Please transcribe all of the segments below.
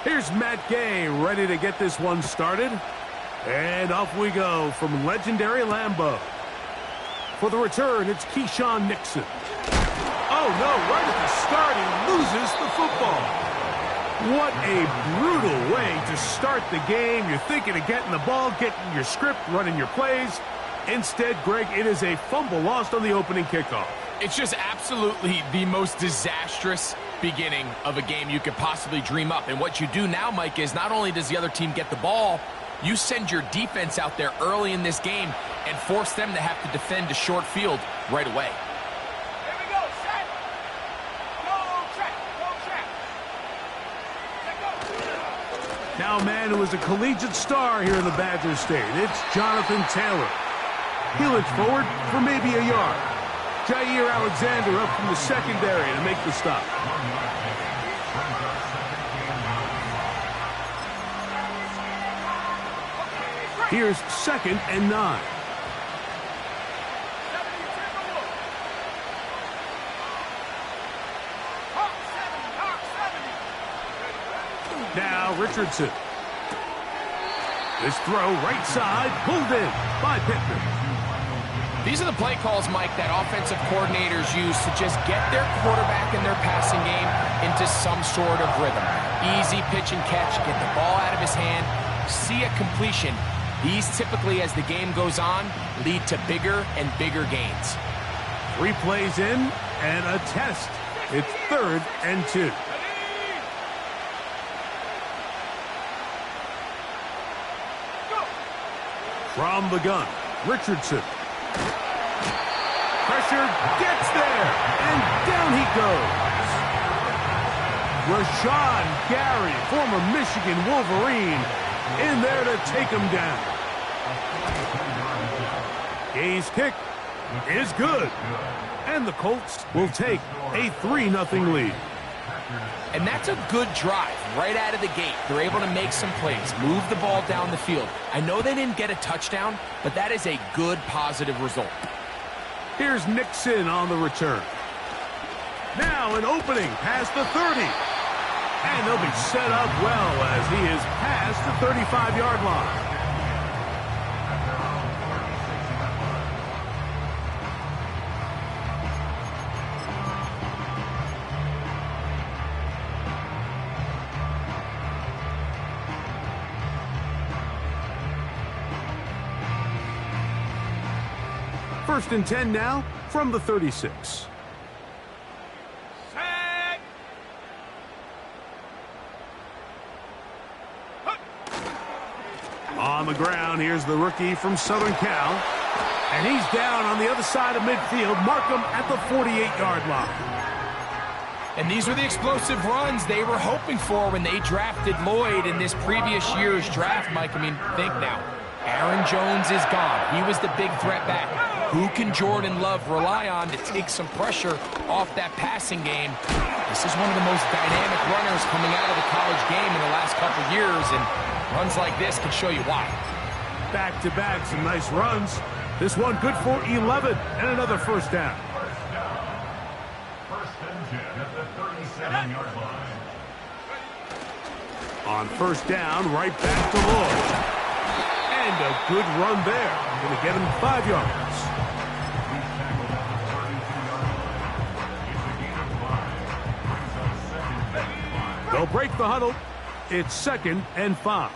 Here's Matt Gay ready to get this one started. And off we go from legendary Lambeau. For the return, it's Keyshawn Nixon. Oh, no, right at the start, he loses the football. What a brutal way to start the game. You're thinking of getting the ball, getting your script, running your plays. Instead, Greg, it is a fumble lost on the opening kickoff. It's just absolutely the most disastrous beginning of a game you could possibly dream up. And what you do now, Mike, is not only does the other team get the ball, you send your defense out there early in this game and force them to have to defend a short field right away. Here we go, set. Go track, go track. Let go. Now a man who is a collegiate star here in the Badger State. It's Jonathan Taylor. He looks forward for maybe a yard. Jair Alexander up from the secondary to make the stop. Here's 2nd and 9. Now Richardson. This throw right side, pulled in by Pittman. These are the play calls, Mike, that offensive coordinators use to just get their quarterback and their passing game into some sort of rhythm. Easy pitch and catch, get the ball out of his hand, see a completion. These typically, as the game goes on, lead to bigger and bigger gains. 3 plays in and a test. It's 3rd and 2. From the gun, Richardson. Pressure gets there, and down he goes. Rashawn Gary, former Michigan Wolverine, in there to take him down. Gay's kick is good, and the Colts will take a 3-0 lead. And that's a good drive right out of the gate. They're able to make some plays, move the ball down the field. I know they didn't get a touchdown, but that is a good, positive result. Here's Nixon on the return. Now an opening past the 30. And they'll be set up well as he is past the 35-yard line. First and 10 now from the 36. On the ground, here's the rookie from Southern Cal. And he's down on the other side of midfield. Markham at the 48-yard line. And these were the explosive runs they were hoping for when they drafted Lloyd in this previous year's draft, Mike. I mean, think now. Aaron Jones is gone. He was the big threat back. Who can Jordan Love rely on to take some pressure off that passing game? This is one of the most dynamic runners coming out of the college game in the last couple years, and runs like this can show you why. Back-to-back, some nice runs. This one good for 11 and another first down. First and 10 at the 37-yard line. On first down, right back to Lloyd. And a good run there. Going to get him 5 yards. They'll break the huddle. It's 2nd and 5.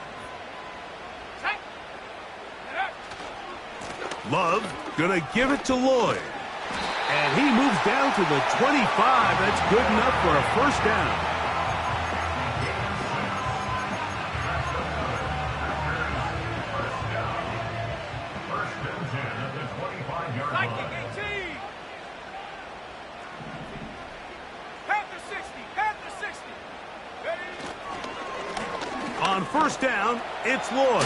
Love going to give it to Lloyd. And he moves down to the 25. That's good enough for a first down. On first down, it's Lloyd.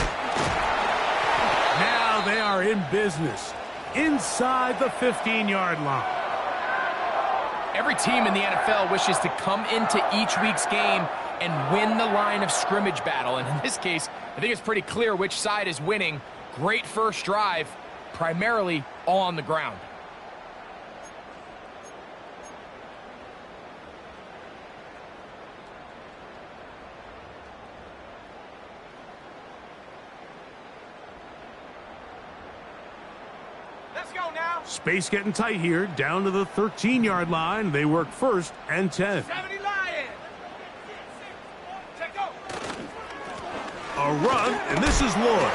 Now they are in business inside the 15-yard line. Every team in the NFL wishes to come into each week's game and win the line of scrimmage battle. And in this case, I think it's pretty clear which side is winning. Great first drive, primarily all on the ground. now. Space getting tight here, down to the 13-yard line. They work 1st and 10. 70 Lions. Check go. A run, and this is Lloyd.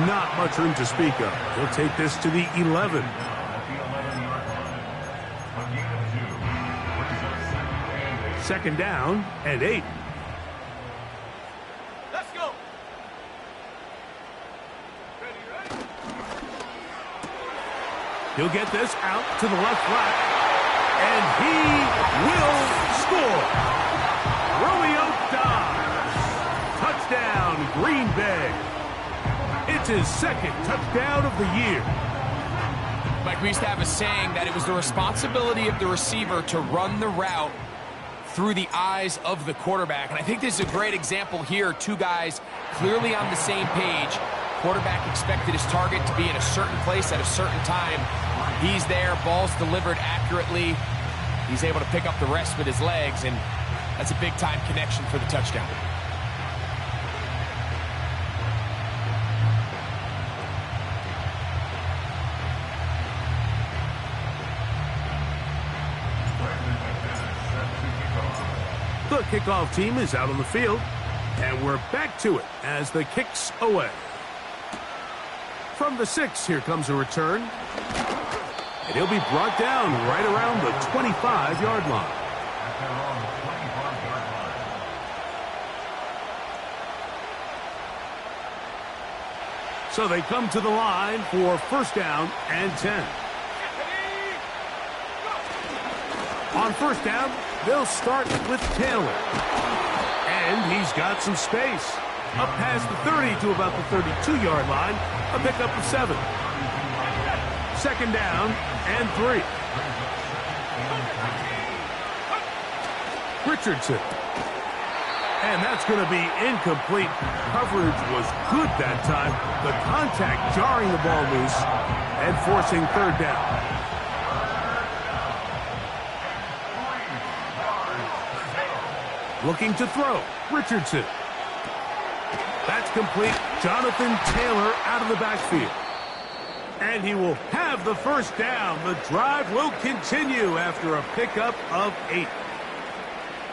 Not much room to speak of. He'll take this to the 11. Second down and 8. Let's go. Ready. He'll get this out to the left flat, and he will score. Romeo dives. Touchdown, Green Bay. It's his 2nd touchdown of the year. Mike, we used to have a saying that it was the responsibility of the receiver to run the route through the eyes of the quarterback. And I think this is a great example here. Two guys clearly on the same page. Quarterback expected his target to be in a certain place at a certain time. He's there, ball's delivered accurately. He's able to pick up the rest with his legs, and that's a big-time connection for the touchdown. The kickoff team is out on the field, and we're back to it as the kick's away. From the 6, here comes a return. And he'll be brought down right around the 25-yard line. So they come to the line for 1st down and 10. On 1st down, they'll start with Taylor. And he's got some space. Up past the 30 to about the 32-yard line, a pickup of 7. 2nd down and 3. Richardson. And that's going to be incomplete. Coverage was good that time. The contact jarring the ball loose and forcing 3rd down. Looking to throw. Richardson. That's complete. Jonathan Taylor out of the backfield. And he will have the 1st down. The drive will continue after a pickup of 8.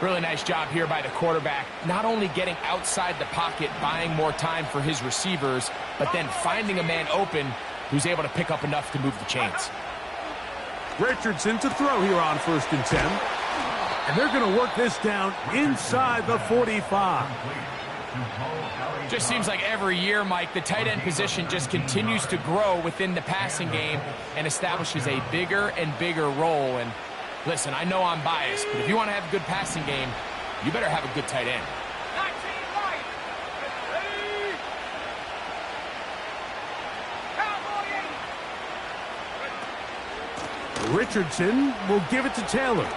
Really nice job here by the quarterback, not only getting outside the pocket, buying more time for his receivers, but then finding a man open who's able to pick up enough to move the chains. Richardson to throw here on 1st and 10. And they're going to work this down inside the 45. Just seems like every year, Mike, the tight end position just continues to grow within the passing game and establishes a bigger and bigger role. And listen, I know I'm biased, but if you want to have a good passing game, you better have a good tight end. 19 right. Ready. Richardson will give it to Taylor.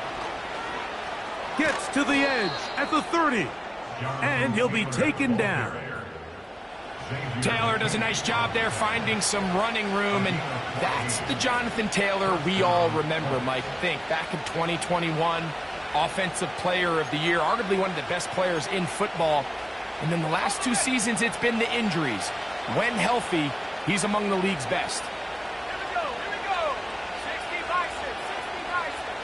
Gets to the edge at the 30. And he'll be taken down. Taylor does a nice job there finding some running room, and that's the Jonathan Taylor we all remember, Mike. Think back in 2021, Offensive Player of the Year, arguably one of the best players in football. And then the last 2 seasons, it's been the injuries. When healthy, he's among the league's best. Here we go. 60 bison, 60 bison.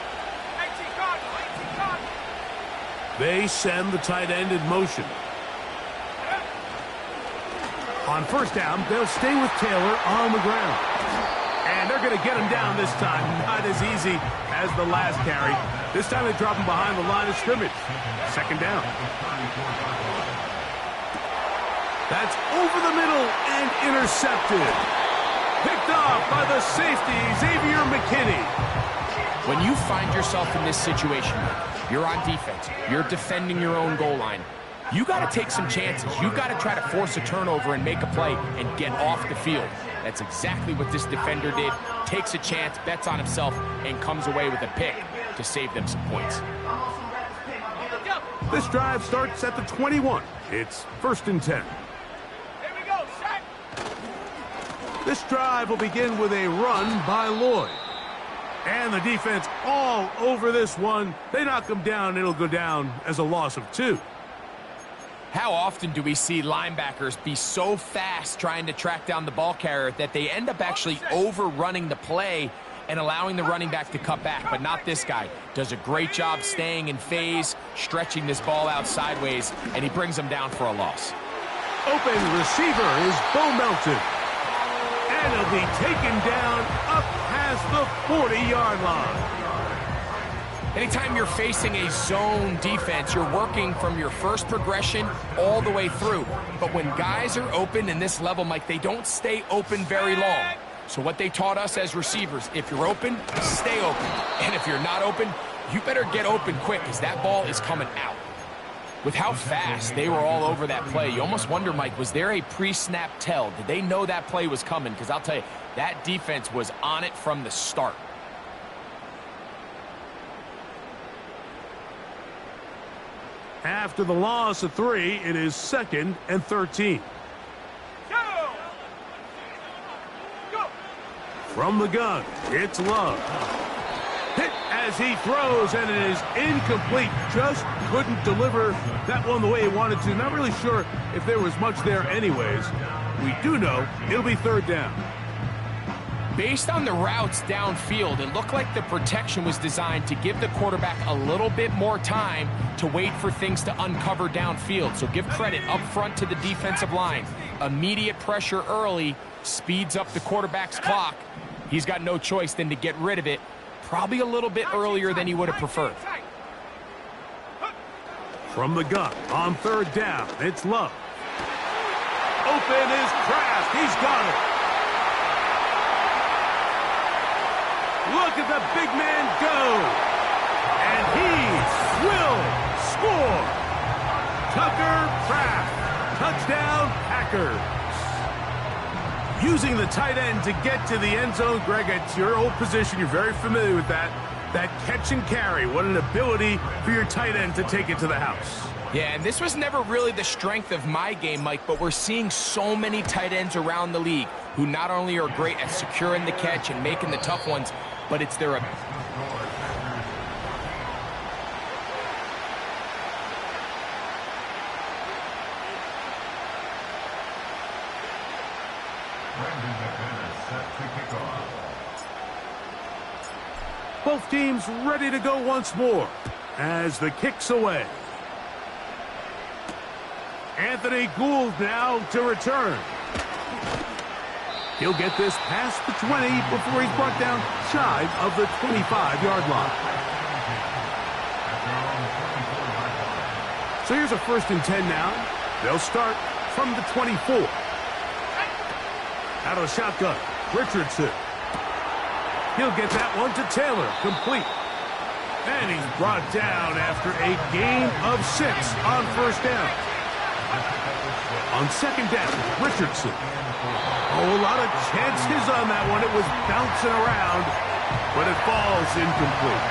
19 Cardinals, 19 Cardinals. They send the tight end in motion. On 1st down, they'll stay with Taylor on the ground. And they're going to get him down this time. Not as easy as the last carry. This time they drop him behind the line of scrimmage. 2nd down. That's over the middle and intercepted. Picked off by the safety, Xavier McKinney. When you find yourself in this situation, you're on defense, you're defending your own goal line, you got to take some chances. You got to try to force a turnover and make a play and get off the field. That's exactly what this defender did. Takes a chance, bets on himself, and comes away with a pick to save them some points. This drive starts at the 21. It's 1st and 10. Here we go, set. This drive will begin with a run by Lloyd. And the defense all over this one. They knock him down. It'll go down as a loss of 2. How often do we see linebackers be so fast trying to track down the ball carrier that they end up actually overrunning the play and allowing the running back to cut back? But not this guy. Does a great job staying in phase, stretching this ball out sideways, and he brings him down for a loss. Open receiver is Bo Melton. And he'll be taken down up past the 40-yard line. Anytime you're facing a zone defense, you're working from your first progression all the way through. But when guys are open in this level, Mike, they don't stay open very long. So what they taught us as receivers, if you're open, stay open. And if you're not open, you better get open quick because that ball is coming out. With how fast they were all over that play, you almost wonder, Mike, was there a pre-snap tell? Did they know that play was coming? Because I'll tell you, that defense was on it from the start. After the loss of 3, it is 2nd and 13. Go. From the gun, it's Love. Hit as he throws, and it is incomplete. Just couldn't deliver that one the way he wanted to. Not really sure if there was much there anyways. We do know it'll be 3rd down. Based on the routes downfield, it looked like the protection was designed to give the quarterback a little bit more time to wait for things to uncover downfield. So give credit up front to the defensive line. Immediate pressure early speeds up the quarterback's clock. He's got no choice than to get rid of it, probably a little bit earlier than he would have preferred. From the gun on 3rd down, it's Love. Open is Kraft. He's got it. Look at the big man go. And he will score. Tucker Kraft. Touchdown, Packers. Using the tight end to get to the end zone, Greg, it's your old position. You're very familiar with that. That catch and carry. What an ability for your tight end to take it to the house. Yeah, and this was never really the strength of my game, Mike, but we're seeing so many tight ends around the league who not only are great at securing the catch and making the tough ones, but it's their Both teams ready to go once more as the kick's away. Anthony Gould now to return. He'll get this past the 20 before he's brought down shy of the 25-yard line. So here's a 1st and 10 now. They'll start from the 24. Out of the shotgun, Richardson. He'll get that one to Taylor, complete. And he's brought down after a gain of 6 on 1st down. On 2nd down, Richardson. Oh, a lot of chances on that one. It was bouncing around, but it falls incomplete.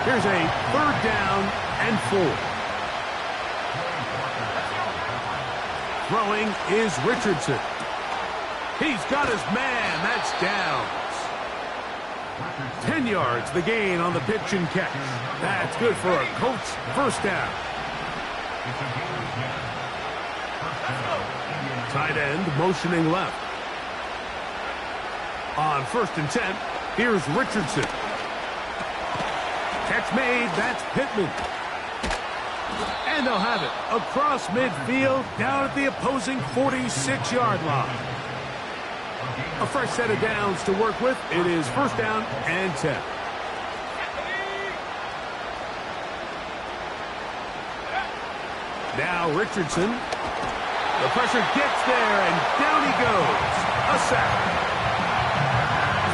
Here's a 3rd down and 4. Throwing is Richardson. He's got his man. That's down. 10 yards, the gain on the pitch and catch. That's good for a Colts 1st down. Tight end motioning left. On 1st and 10, here's Richardson. Catch made, that's Pittman. And they'll have it across midfield, down at the opposing 46-yard line. A fresh set of downs to work with. It is 1st down and 10. Now Richardson. The pressure gets there, and down he goes. A sack.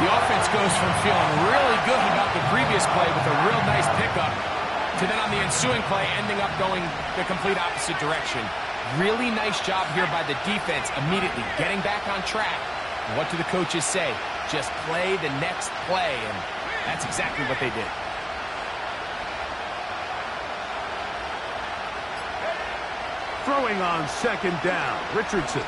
The offense goes from feeling really good about the previous play with a real nice pickup to then on the ensuing play ending up going the complete opposite direction. Really nice job here by the defense immediately getting back on track. And what do the coaches say? Just play the next play, and that's exactly what they did. Throwing on 2nd down, Richardson.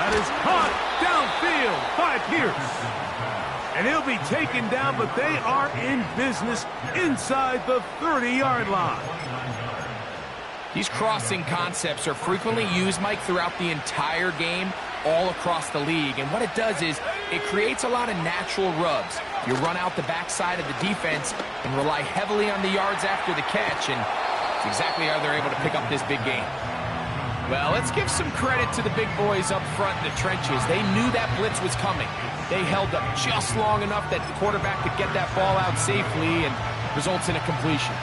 That is caught downfield by Pierce. And he'll be taken down, but they are in business inside the 30-yard line. These crossing concepts are frequently used, Mike, throughout the entire game, all across the league. And what it does is it creates a lot of natural rubs. You run out the backside of the defense and rely heavily on the yards after the catch, and it's exactly how they're able to pick up this big game. Well, let's give some credit to the big boys up front in the trenches. They knew that blitz was coming. They held up just long enough that the quarterback could get that ball out safely and results in a completion.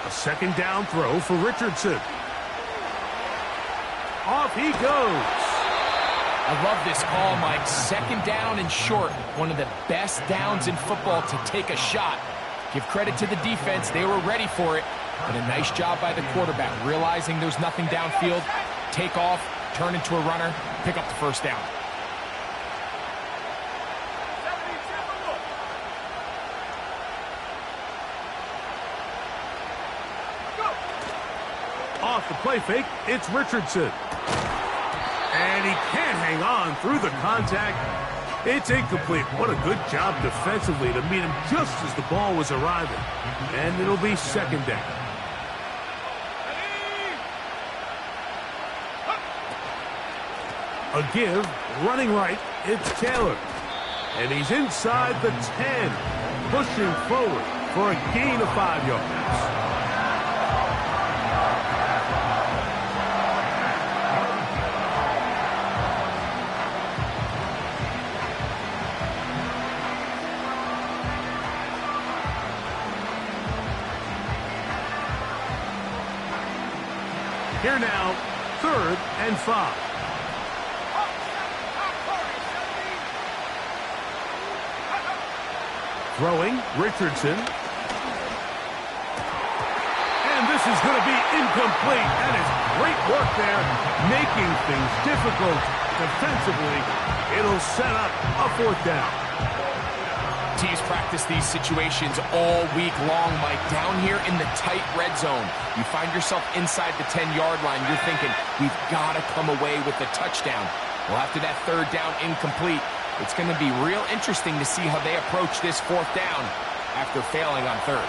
A second down throw for Richardson. Off he goes. I love this call, Mike. Second down and short. One of the best downs in football to take a shot. Give credit to the defense. They were ready for it. But a nice job by the quarterback, realizing there's nothing downfield. Take off, turn into a runner, pick up the first down. Off the play fake, it's Richardson. And he can't hang on through the contact. It's incomplete. What a good job defensively to meet him just as the ball was arriving. And it'll be second down. A give, running right, it's Taylor. And he's inside the 10, pushing forward for a gain of 5 yards. Here now, 3rd and 5. Throwing, Richardson. And this is going to be incomplete. That is great work there, making things difficult defensively. It'll set up a 4th down. Teams practice these situations all week long, Mike. Down here in the tight red zone, you find yourself inside the 10-yard line. You're thinking, we've got to come away with a touchdown. Well, after that 3rd down incomplete, it's going to be real interesting to see how they approach this 4th down after failing on 3rd.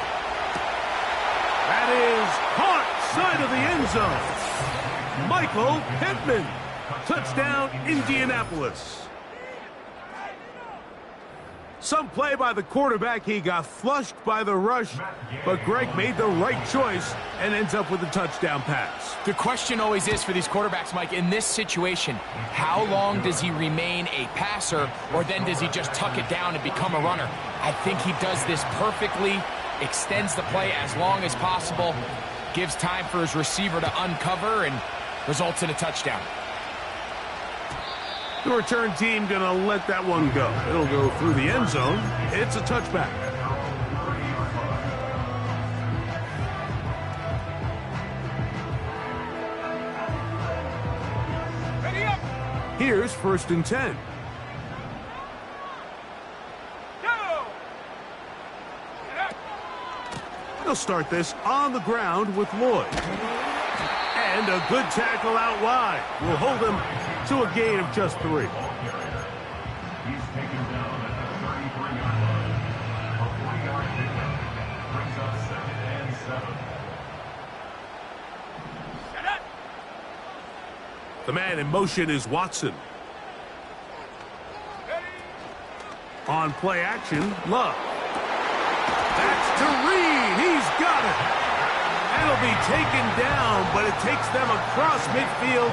That is caught side of the end zone. Michael Pittman. Touchdown, Indianapolis. Some play by the quarterback. He got flushed by the rush, but Greg made the right choice and ends up with a touchdown pass. The question always is for these quarterbacks, Mike, in this situation, how long does he remain a passer, or then does he just tuck it down and become a runner? I think he does this perfectly, extends the play as long as possible, gives time for his receiver to uncover, and results in a touchdown. The return team going to let that one go. It'll go through the end zone. It's a touchback. Ready up. Here's 1st and 10. Go. They'll start this on the ground with Lloyd. And a good tackle out wide will hold him to a gain of just 3. He's taken down at the 33-yard line. A 40-yard pickup brings up 2nd and 7. Shut up. The man in motion is Watson. Ready. On play action, Love. That's to Reed. He's got it. That'll be taken down, but it takes them across midfield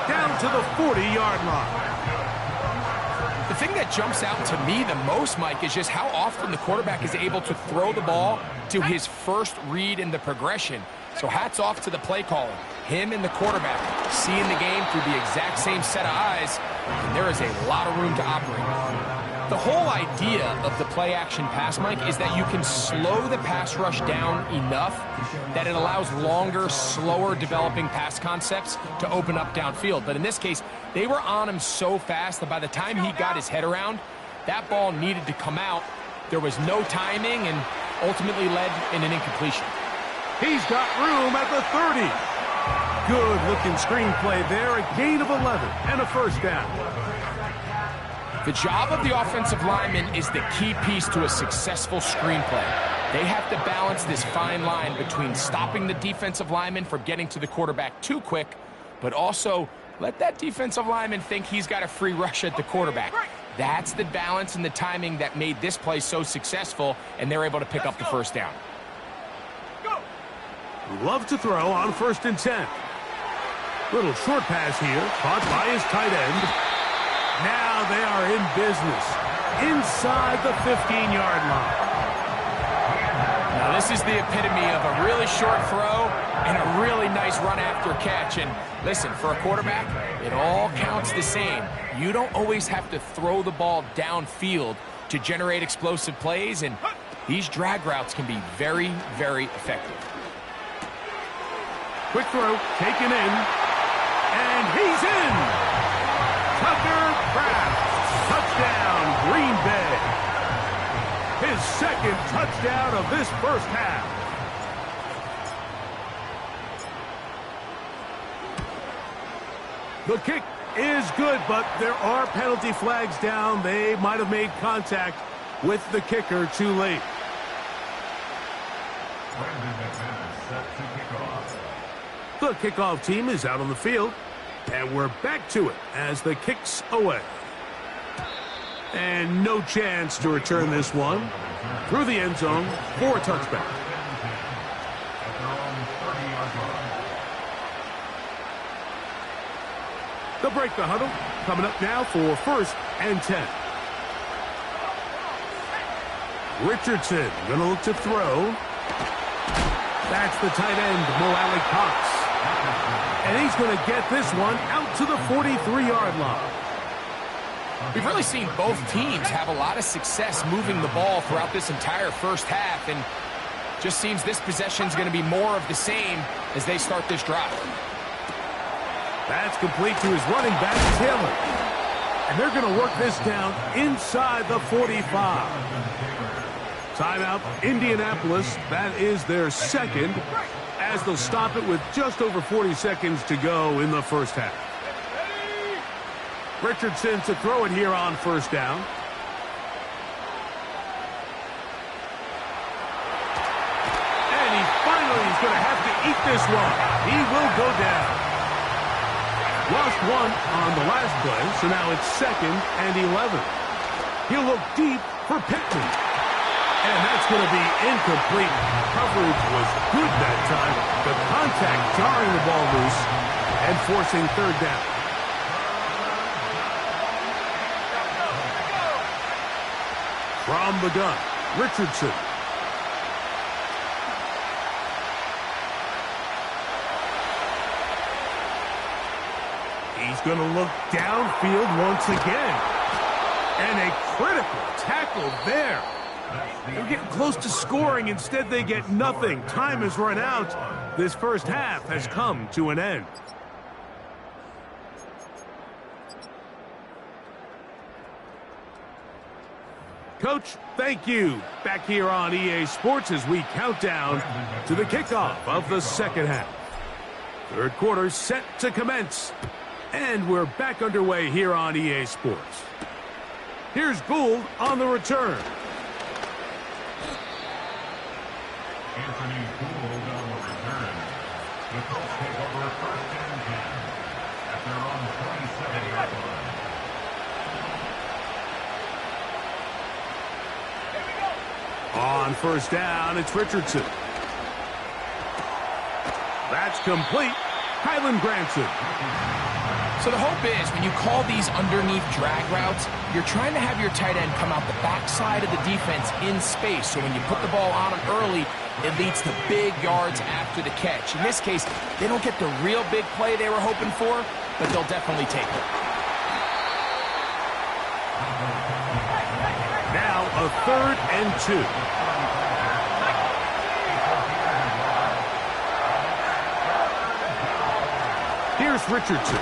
down to the 40-yard line. The thing that jumps out to me the most, Mike, is just how often the quarterback is able to throw the ball to his first read in the progression. So hats off to the play caller. Him and the quarterback seeing the game through the exact same set of eyes, and there is a lot of room to operate. The whole idea of the play-action pass, Mike, is that you can slow the pass rush down enough that it allows longer, slower developing pass concepts to open up downfield. But in this case, they were on him so fast that by the time he got his head around, that ball needed to come out. There was no timing and ultimately led in an incompletion. He's got room at the 30. Good-looking screenplay there. A gain of 11 and a first down. The job of the offensive lineman is the key piece to a successful screenplay. They have to balance this fine line between stopping the defensive lineman from getting to the quarterback too quick, but also let that defensive lineman think he's got a free rush at the quarterback. That's the balance and the timing that made this play so successful, and they're able to pick up the first down. Love to throw on 1st and 10. Little short pass here, caught by his tight end. Now they are in business inside the 15-yard line. Now this is the epitome of a really short throw and a really nice run after catch. And listen, for a quarterback, it all counts the same. You don't always have to throw the ball downfield to generate explosive plays, and these drag routes can be very, very effective. Quick throw, taken in, and he's in! Tucker Kraft, touchdown, Green Bay. His second touchdown of this first half. The kick is good, but there are penalty flags down. They might have made contact with the kicker too late. The kickoff team is out on the field, and we're back to it as the kick's away. And no chance to return this one through the end zone for a touchback. They'll break the huddle. Coming up now for 1st and 10. Richardson going to look to throw. That's the tight end, Mo Alley Cox. And he's going to get this one out to the 43-yard line. We've really seen both teams have a lot of success moving the ball throughout this entire first half, and just seems this possession is going to be more of the same as they start this drive. That's complete to his running back, Taylor. And they're going to work this down inside the 45. Timeout, Indianapolis. That is their second, as they'll stop it with just over 40 seconds to go in the first half. Richardson to throw it here on 1st down. And he finally is going to have to eat this one. He will go down. Lost one on the last play, so now it's 2nd and 11. He'll look deep for Pittman. And that's going to be incomplete. Coverage was good that time. The contact jarring the ball loose and forcing 3rd down. From the gun, Richardson. He's going to look downfield once again. And a critical tackle there. They're getting close to scoring. Instead, they get nothing. Time has run out. This first half has come to an end. Coach, thank you. Back here on EA Sports as we count down to the kickoff of the second half. Third quarter set to commence. And we're back underway here on EA Sports. Here's Gould on the return. Anthony Gould on the return. The Colts take over 1st and 10 at their own 27-yard line. On 1st down, it's Richardson. That's complete. Kylan Granson. So the hope is when you call these underneath drag routes, you're trying to have your tight end come out the backside of the defense in space. So when you put the ball on him early, it leads to big yards after the catch. In this case, they don't get the real big play they were hoping for, but they'll definitely take it. Now a 3rd and 2. Here's Richardson.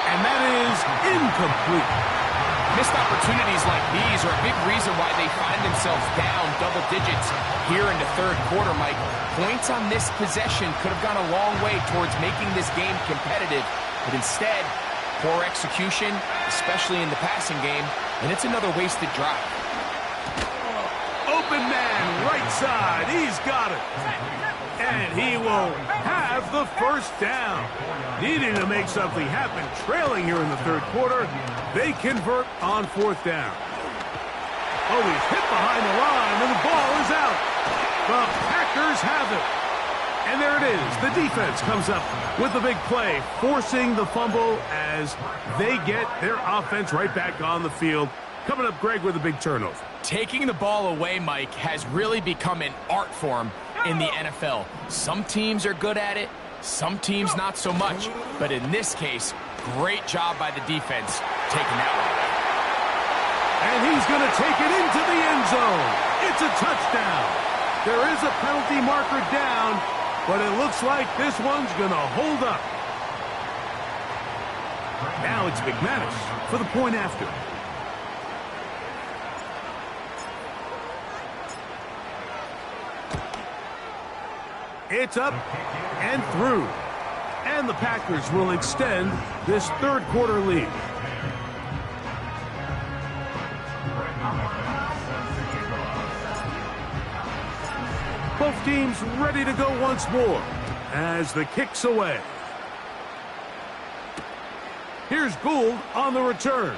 And that is incomplete. Missed opportunities like these are a big reason why they find themselves down double digits here in the third quarter, Mike. Points on this possession could have gone a long way towards making this game competitive, but instead, poor execution, especially in the passing game, and it's another wasted drive. Open man, right side, he's got it. And he will have the first down. Needing to make something happen, trailing here in the third quarter. They convert on fourth down. Oh, he's hit behind the line, and the ball is out. The Packers have it. And there it is. The defense comes up with the big play, forcing the fumble as they get their offense right back on the field. Coming up, Greg, with a big turnover. Taking the ball away, Mike, has really become an art form in the NFL. Some teams are good at it, some teams not so much. But in this case, great job by the defense taking that one away. And he's going to take it into the end zone. It's a touchdown. There is a penalty marker down, but it looks like this one's going to hold up. Now it's McManus for the point after. It's up and through. And the Packers will extend this third quarter lead. Both teams ready to go once more as the kick's away. Here's Gould on the return.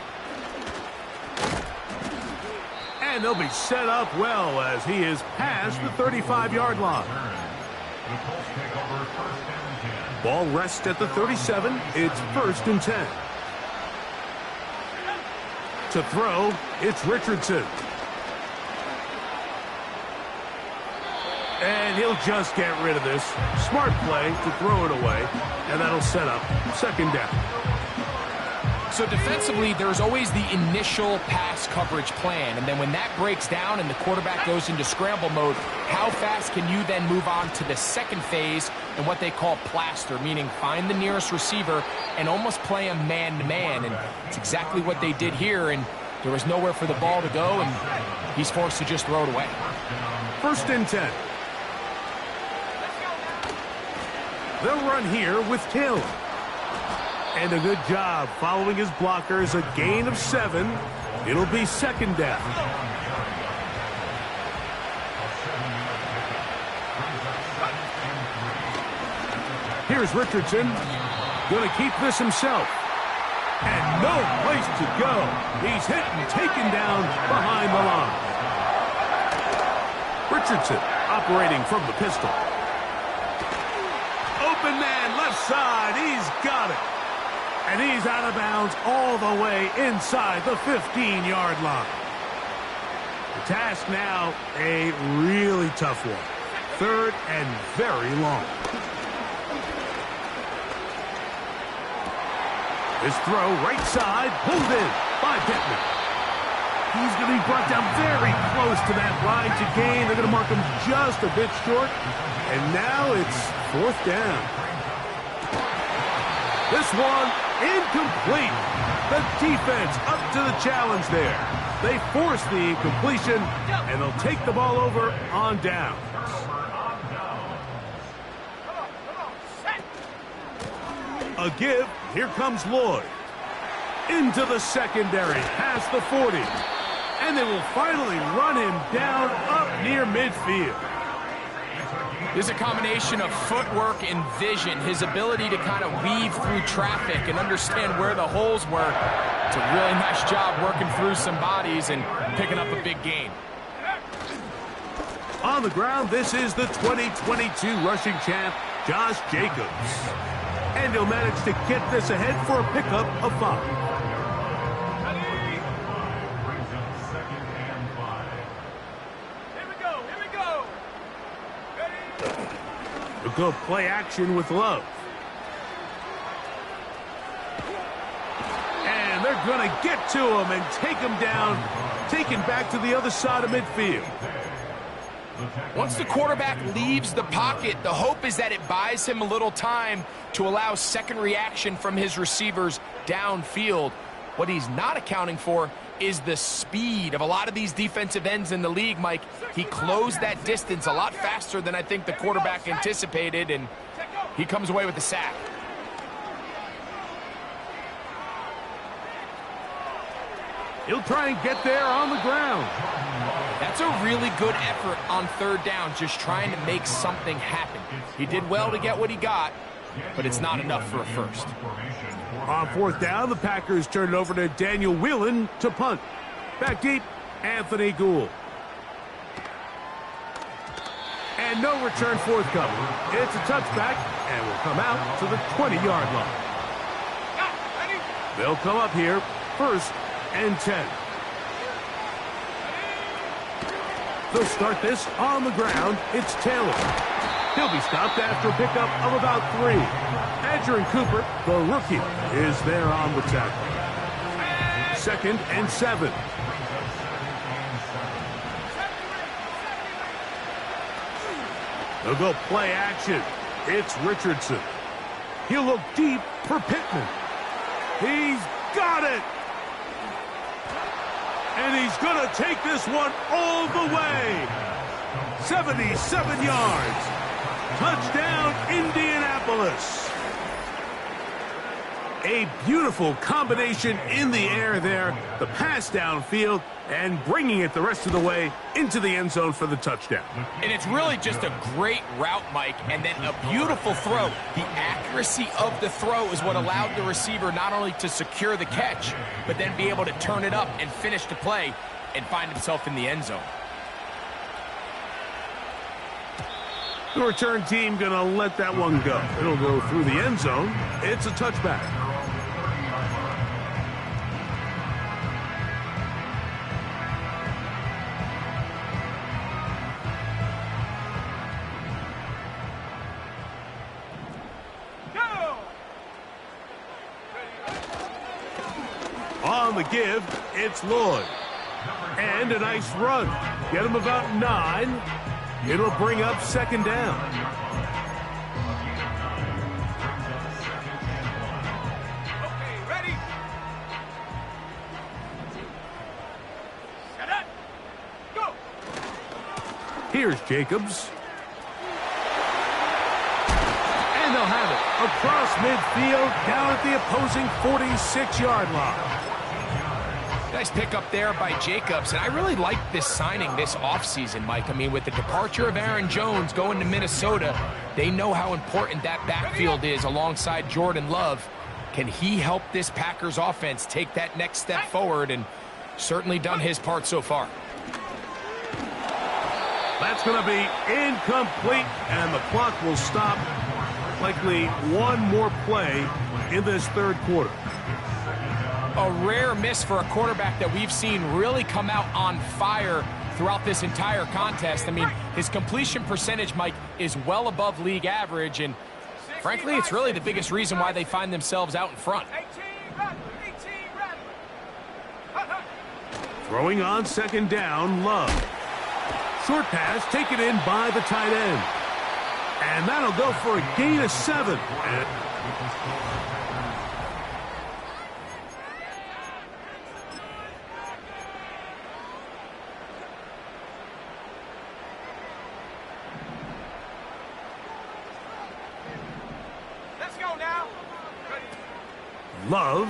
And they'll be set up well as he is past the 35-yard line. Ball rests at the 37. It's 1st and 10. To throw, it's Richardson. And he'll just get rid of this. Smart play to throw it away, and that'll set up 2nd down. So defensively, there's always the initial pass coverage plan, and then when that breaks down and the quarterback goes into scramble mode, how fast can you then move on to the second phase and what they call plaster, meaning find the nearest receiver and almost play him man-to-man, and it's exactly what they did here, and there was nowhere for the ball to go, and he's forced to just throw it away. 1st and 10. They'll run here with Taylor. And a good job following his blockers, a gain of 7. It'll be 2nd down. Here's Richardson. Going to keep this himself. And no place to go. He's hit and taken down behind the line. Richardson operating from the pistol. Open man, left side. He's got it. And he's out of bounds all the way inside the 15-yard line. The task now, a really tough one. 3rd and very long. This throw right side, pulled in by Pittman. He's going to be brought down very close to that line to gain. They're going to mark him just a bit short. And now it's 4th down. This one incomplete. The defense up to the challenge there. They force the incompletion, and they'll take the ball over on down. A give. Here comes Lloyd. Into the secondary, past the 40. And they will finally run him down up near midfield. There's a combination of footwork and vision, his ability to kind of weave through traffic and understand where the holes were. It's a really nice job working through some bodies and picking up a big gain. On the ground, this is the 2022 rushing champ, Josh Jacobs. And he'll manage to get this ahead for a pickup of 5. We'll go play action with Love. And they're going to get to him and take him down, taken back to the other side of midfield. Once the quarterback leaves the pocket, the hope is that it buys him a little time to allow second reaction from his receivers downfield. What he's not accounting for is the speed of a lot of these defensive ends in the league, Mike. He closed that distance a lot faster than I think the quarterback anticipated, and he comes away with the sack. He'll try and get there on the ground. That's a really good effort on third down, just trying to make something happen. He did well to get what he got, but it's not enough for a first. On fourth down, the Packers turn it over to Daniel Whelan to punt. Back deep, Anthony Gould. And no return forthcoming. It's a touchback, and will come out to the 20-yard line. They'll come up here, 1st and 10. They'll start this on the ground. It's Taylor. He'll be stopped after a pickup of about 3. Adrian Cooper, the rookie, is there on the tackle. 2nd and 7. They'll go play action. It's Richardson. He'll look deep for Pittman. He's got it. And he's going to take this one all the way. 77 yards. Touchdown, Indianapolis. A beautiful combination in the air there. The pass downfield and bringing it the rest of the way into the end zone for the touchdown. And it's really just a great route, Mike, and then a beautiful throw. The accuracy of the throw is what allowed the receiver not only to secure the catch, but then be able to turn it up and finish the play and find himself in the end zone. The return team going to let that one go. It'll go through the end zone. It's a touchback. On the give, it's Lloyd. And a nice run. Get him about 9. It'll bring up 2nd down. Okay, ready? Set up. Go. Here's Jacobs. And they'll have it across midfield down at the opposing 46-yard line. Nice pickup there by Jacobs, and I really like this signing this offseason, Mike. I mean, with the departure of Aaron Jones going to Minnesota, they know how important that backfield is alongside Jordan Love. Can he help this Packers offense take that next step forward? And certainly done his part so far. That's going to be incomplete, and the clock will stop. Likely one more play in this third quarter. A rare miss for a quarterback that we've seen really come out on fire throughout this entire contest. I mean, his completion percentage, Mike, is well above league average, and frankly, it's really the biggest reason why they find themselves out in front. 18 Rattler. Throwing on 2nd down, Love. Short pass taken in by the tight end. And that'll go for a gain of 7. Love,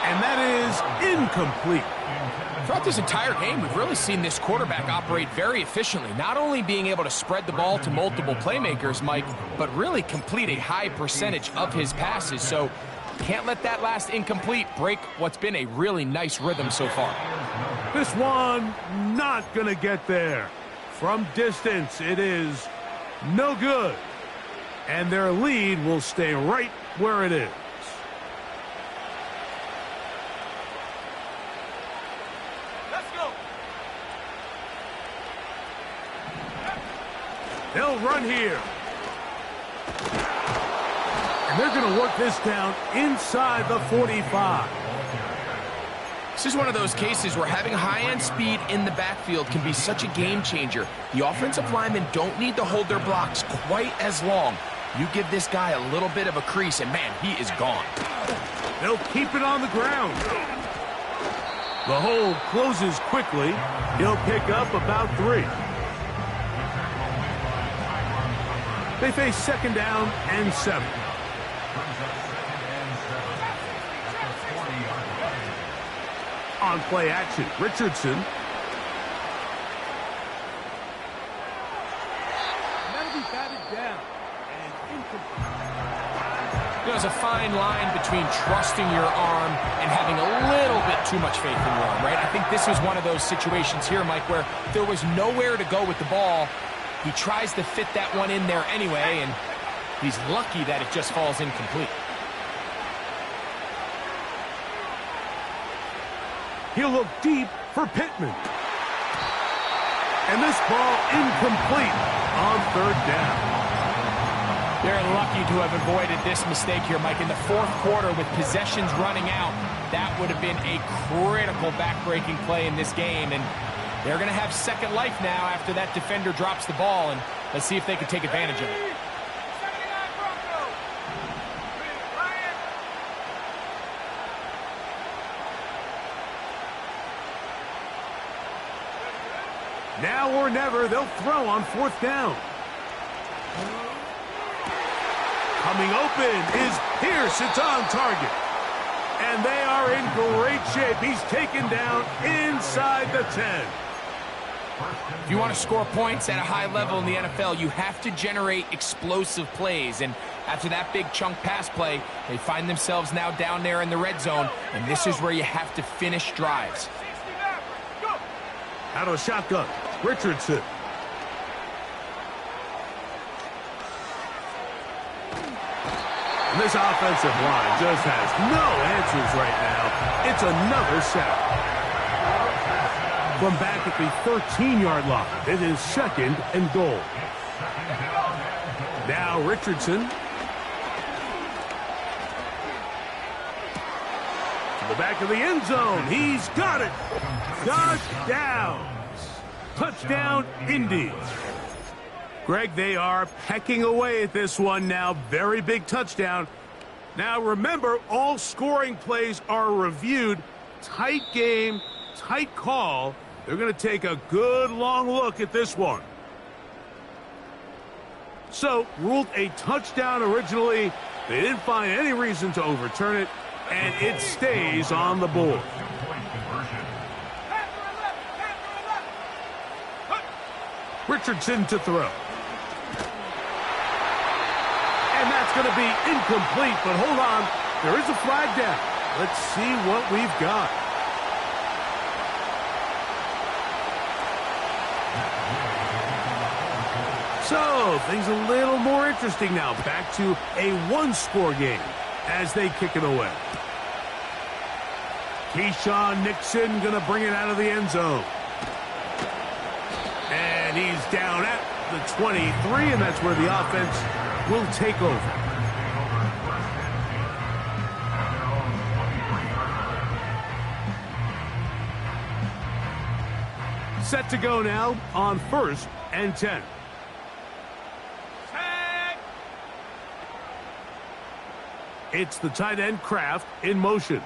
and that is incomplete. Throughout this entire game, we've really seen this quarterback operate very efficiently, not only being able to spread the ball to multiple playmakers, Mike, but really complete a high percentage of his passes. So can't let that last incomplete break what's been a really nice rhythm so far. This one not going to get there. From distance, it is no good. And their lead will stay right where it is. They'll run here. And they're going to work this down inside the 45. This is one of those cases where having high-end speed in the backfield can be such a game changer. The offensive linemen don't need to hold their blocks quite as long. You give this guy a little bit of a crease, and man, he is gone. They'll keep it on the ground. The hole closes quickly. He'll pick up about 3. They face second down and 7. On play action, Richardson. That'll be batted down and incomplete. There's a fine line between trusting your arm and having a little bit too much faith in your arm, right? I think this was one of those situations here, Mike, where there was nowhere to go with the ball. He tries to fit that one in there anyway, and he's lucky that it just falls incomplete. He'll look deep for Pittman. And this ball incomplete on third down. They're lucky to have avoided this mistake here, Mike. In the fourth quarter, with possessions running out, that would have been a critical back-breaking play in this game. And they're going to have second life now after that defender drops the ball. And let's see if they can take advantage of it. Now or never, they'll throw on fourth down. Coming open is Pierce. It's on target. And they are in great shape. He's taken down inside the 10. If you want to score points at a high level in the NFL, you have to generate explosive plays. And after that big chunk pass play, they find themselves now down there in the red zone. And this is where you have to finish drives. Out of shotgun, Richardson. And this offensive line just has no answers right now. It's another sack. From back at the 13-yard line, it is second and goal. Now Richardson. To the back of the end zone. He's got it. Touchdown. Touchdown, Indy. Greg, they are pecking away at this one now. Very big touchdown. Now, remember, all scoring plays are reviewed. Tight game, tight call. They're going to take a good long look at this one. So, ruled a touchdown originally. They didn't find any reason to overturn it, and it stays on the board. Richardson to throw. And that's going to be incomplete, but hold on. There is a flag down. Let's see what we've got. So, things a little more interesting now. Back to a one-score game as they kick it away. Keyshawn Nixon going to bring it out of the end zone. And he's down at the 23, and that's where the offense will take over. Set to go now on 1st and 10. It's the tight end Kraft in motion.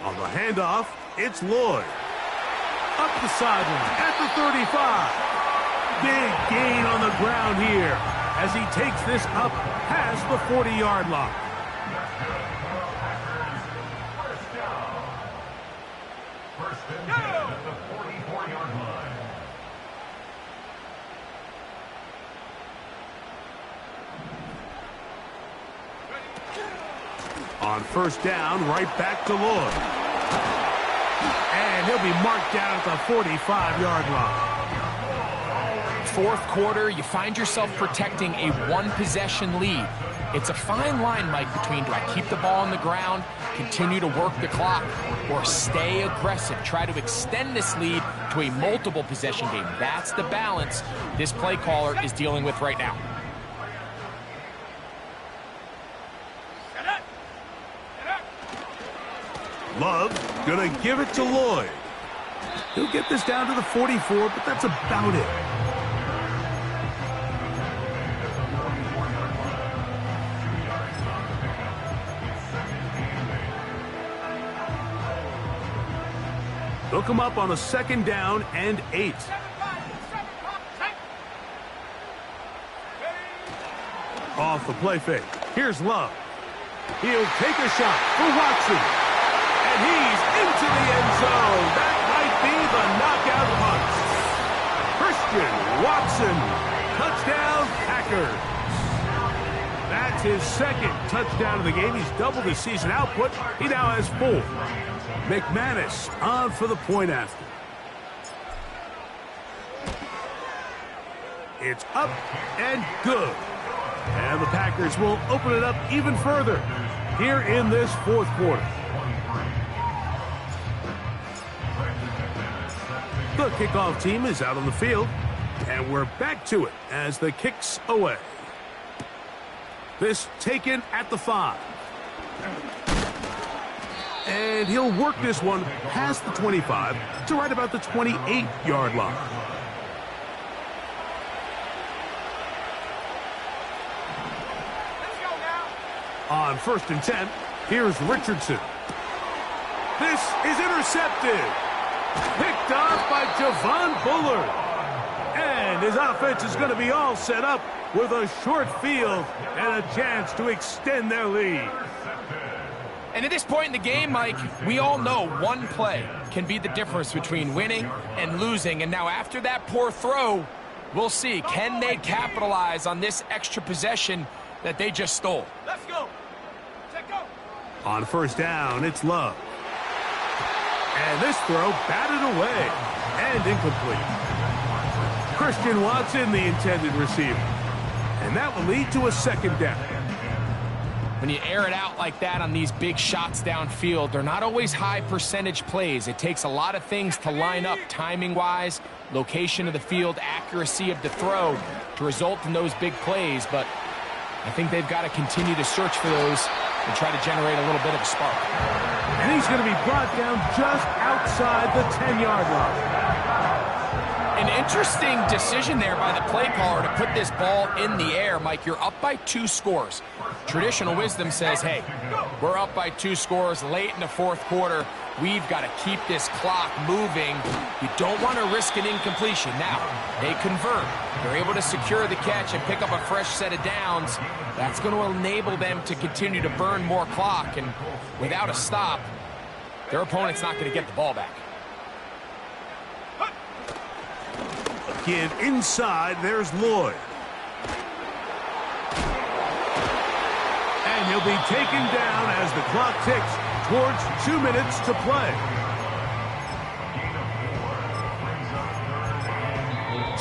On the handoff, it's Lloyd. Up the sideline at the 35. Big gain on the ground here as he takes this up past the 40-yard line. First and 10 at the 44-yard line. On first down, right back to Lloyd. And he'll be marked down at the 45-yard line. Fourth quarter, you find yourself protecting a one-possession lead. It's a fine line, Mike, between do I keep the ball on the ground, continue to work the clock, or stay aggressive, try to extend this lead to a multiple possession game. That's the balance this play caller is dealing with right now. Love gonna give it to Lloyd. He'll get this down to the 44, but that's about it. They'll come up on a 2nd down and 8. Off the play fake. Here's Love. He'll take a shot for Watson. And he's into the end zone. That might be the knockout punch. Christian Watson. Touchdown, Packers. That's his 2nd touchdown of the game. He's doubled his season output. He now has 4. McManus on for the point after. It's up and good. And the Packers will open it up even further here in this 4th quarter. The kickoff team is out on the field, and we're back to it as the kick's away. This taken at the 5. And he'll work this one past the 25 to right about the 28-yard line. On 1st and 10, here's Richardson. This is intercepted. Picked off by Javon Bullard. And his offense is going to be all set up with a short field and a chance to extend their lead. And at this point in the game, Mike, we all know one play can be the difference between winning and losing. And now after that poor throw, we'll see, can they capitalize on this extra possession that they just stole? Let's go. Check go. On 1st down, it's Love. And this throw batted away and incomplete. Christian Watson, the intended receiver. And that will lead to a 2nd down. When you air it out like that on these big shots downfield, they're not always high percentage plays. It takes a lot of things to line up timing-wise, location of the field, accuracy of the throw to result in those big plays. But I think they've got to continue to search for those and try to generate a little bit of a spark. And he's going to be brought down just outside the 10-yard line. An interesting decision there by the play caller to put this ball in the air. Mike, you're up by 2 scores. Traditional wisdom says, hey, we're up by 2 scores late in the 4th quarter. We've got to keep this clock moving. You don't want to risk an incompletion. Now, they convert. They're able to secure the catch and pick up a fresh set of downs. That's going to enable them to continue to burn more clock. And without a stop, their opponent's not going to get the ball back. Give inside, there's Lloyd. And he'll be taken down as the clock ticks towards 2 minutes to play.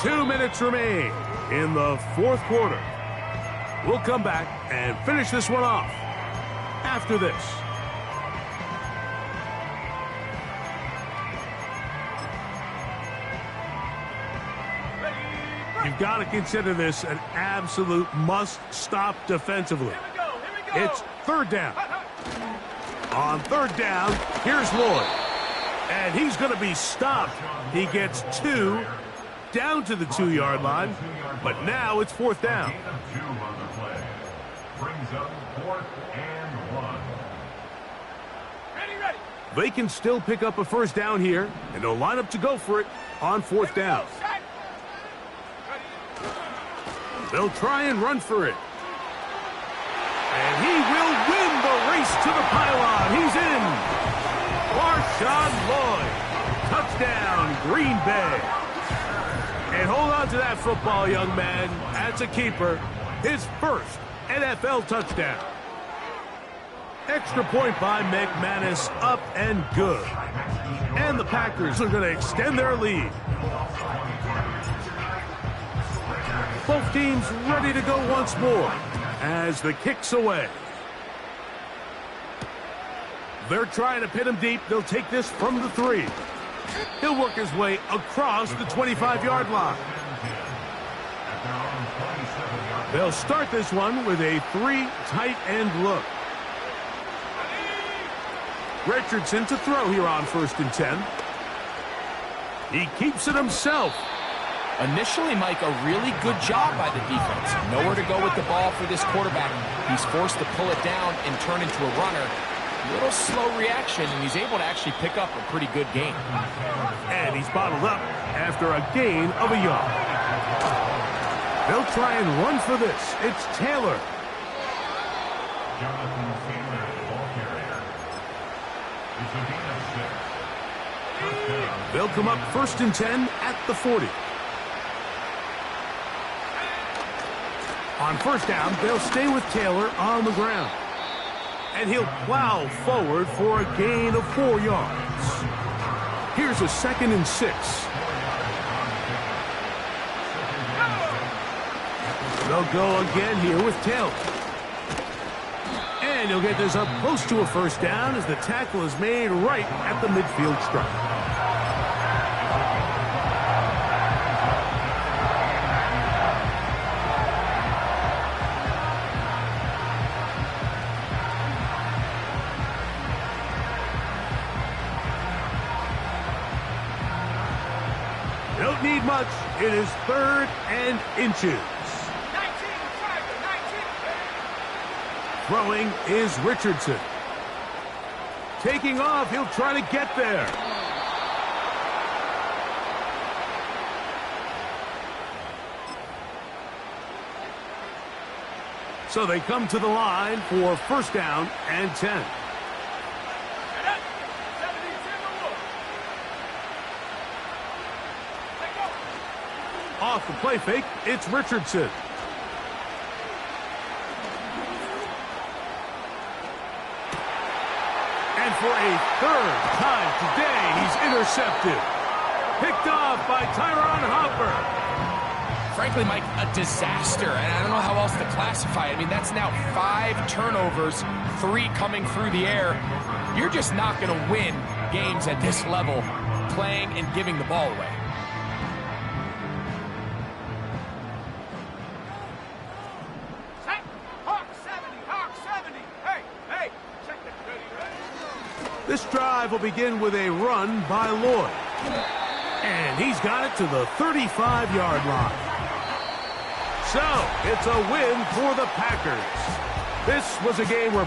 2 minutes remain in the 4th quarter. We'll come back and finish this one off after this. You've got to consider this an absolute must-stop defensively. It's 3rd down. On 3rd down, here's Lloyd. And he's going to be stopped. He gets 2 down to the 2-yard line. But now it's 4th down. They can still pick up a 1st down here, and they'll line up to go for it on 4th down. They'll try and run for it. And he will win the race to the pylon. He's in. Marshawn Lloyd. Touchdown, Green Bay. And hold on to that football, young man. That's a keeper. His 1st NFL touchdown. Extra point by McManus, up and good. And the Packers are going to extend their lead. Both teams ready to go once more as the kick's away. They're trying to pin him deep. They'll take this from the 3. He'll work his way across the 25-yard line. They'll start this one with a 3 tight end look. Richardson to throw here on 1st and 10. He keeps it himself. Initially, Mike, a really good job by the defense. Nowhere to go with the ball for this quarterback. He's forced to pull it down and turn into a runner. Little slow reaction, and he's able to actually pick up a pretty good gain. And he's bottled up after a gain of a yard. They'll try and run for this. It's Taylor. Jonathan Taylor, the ball carrier. It's a gain of 6. First down. They'll come up 1st and 10 at the 40. On 1st down, they'll stay with Taylor on the ground. And he'll plow forward for a gain of 4 yards. Here's a 2nd and 6. They'll go again here with Taylor. And he'll get this up close to a 1st down as the tackle is made right at the midfield stripe. Don't need much. It is 3rd and inches. 19, Throwing is Richardson. Taking off, he'll try to get there. So they come to the line for 1st down and 10. Off the play fake, it's Richardson. And for a 3rd time today, he's intercepted. Picked off by Tyron Hopper. Frankly, Mike, a disaster, and I don't know how else to classify it. I mean, that's now 5 turnovers, 3 coming through the air. You're just not going to win games at this level playing and giving the ball away. This drive will begin with a run by Lloyd. And he's got it to the 35-yard line. So, it's a win for the Packers. This was a game where